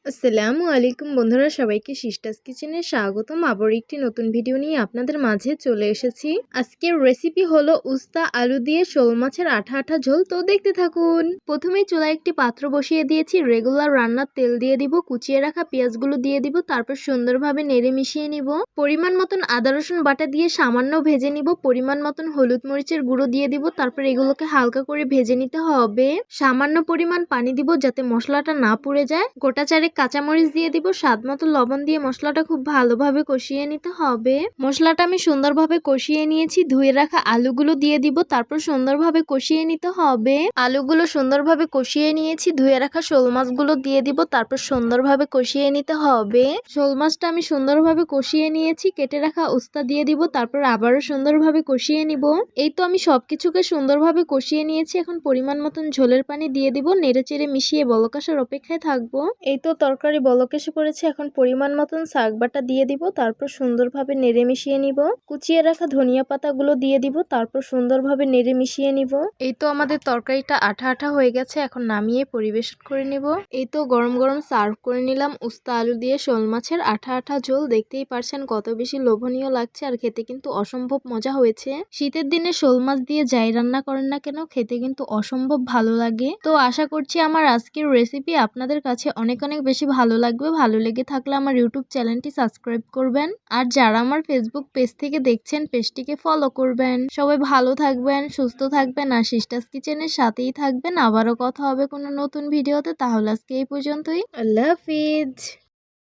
আসসালামু আলাইকুম বন্ধুরা, সবাইকে সিস্টার্স কিচেনে স্বাগতম। আবার একটি নতুন ভিডিও নিয়ে আপনাদের মাঝে চলে এসেছি। আজকের রেসিপি হলো উস্তা আলু দিয়ে শোল মাছের আঠা আঠা ঝোল। তো দেখতে থাকুন। প্রথমেই চুলায় একটি পাত্র বসিয়ে দিয়েছি। রেগুলার রান্নার তেল দিয়ে দিব, কুচিয়ে রাখা পেঁয়াজগুলো দিয়ে দিব, তারপর সুন্দরভাবে নেড়ে মিশিয়ে নিব। পরিমাণ মতন আদা রসুন বাটা দিয়ে সামান্য ভেজে নিব। পরিমাণ মতন হলুদ মরিচের গুঁড়ো দিয়ে দিব, তারপর এগুলোকে হালকা করে ভেজে নিতে হবে। সামান্য পরিমাণ পানি দিব যাতে মশলাটা না পুড়ে যায়। গোটা চারেক কাঁচামরিচ দিয়ে দিব, স্বাদ মতো লবণ দিয়ে মশলাটা খুব ভালোভাবে কষিয়ে নিতে হবে। মশলাটা আমি সুন্দরভাবে কষিয়ে নিয়েছি। ধুয়ে রাখা আলুগুলো দিয়ে দিব, তারপর সুন্দরভাবে কষিয়ে নিতে হবে। আলুগুলো সুন্দরভাবে কষিয়ে নিয়েছি। ধুয়ে রাখা শোল মাছগুলো দিয়ে দিব, তারপর সুন্দরভাবে কষিয়ে নিতে হবে। শোল মাছটা আমি সুন্দরভাবে কষিয়ে নিয়েছি। কেটে রাখা উস্তা দিয়ে দিব, তারপর আবারও সুন্দরভাবে কষিয়ে নিব। এই তো আমি সবকিছুকে সুন্দরভাবে কষিয়ে নিয়েছি। এখন পরিমাণ মতন ঝোলের পানি দিয়ে দিব, নেড়ে চেড়ে মিশিয়ে বলক আসার অপেক্ষায় থাকবো। এই তো তরকারি বলক এসে পড়েছে। এখন পরিমাণ মতন শাক বাটা দিয়ে দিব, তারপর সুন্দরভাবে নেড়ে মিশিয়ে নিব। কুচিয়ে রাখা ধনিয়া পাতাগুলো দিয়ে দিব, তারপর সুন্দরভাবে নেড়ে মিশিয়ে নিব। এই তো আমাদের তরকারিটা আঠা আঠা হয়ে গেছে। এখন নামিয়ে পরিবেশন করে নিব। এই তো গরম গরম সার্ভ করে নিলাম উস্তা আলু দিয়ে শোল মাছের আঠা আঠা ঝোল। দেখতেই পারছেন কত বেশি লোভনীয় লাগছে, আর খেতে কিন্তু অসম্ভব মজা হয়েছে। শীতের দিনে শোল মাছ দিয়ে যাই রান্না করেন না কেন, খেতে কিন্তু অসম্ভব ভালো লাগে। তো আশা করছি আমার আজকের রেসিপি আপনাদের কাছে অনেক অনেক বেশি ভালো লাগবে। ভালো লেগে থাকলে আমার ইউটিউব চ্যানেলটি সাবস্ক্রাইব করবেন, আর যারা আমার ফেসবুক পেজ থেকে দেখছেন পেজটিকে ফলো করবেন। সবাই ভালো থাকবেন, সুস্থ থাকবেন, আর সিস্টার্স কিচেনের সাথেই থাকবেন। আবারও কথা হবে কোনো নতুন ভিডিওতে। তাহলে আজকে এই পর্যন্তই। আল্লাহ হাফিজ।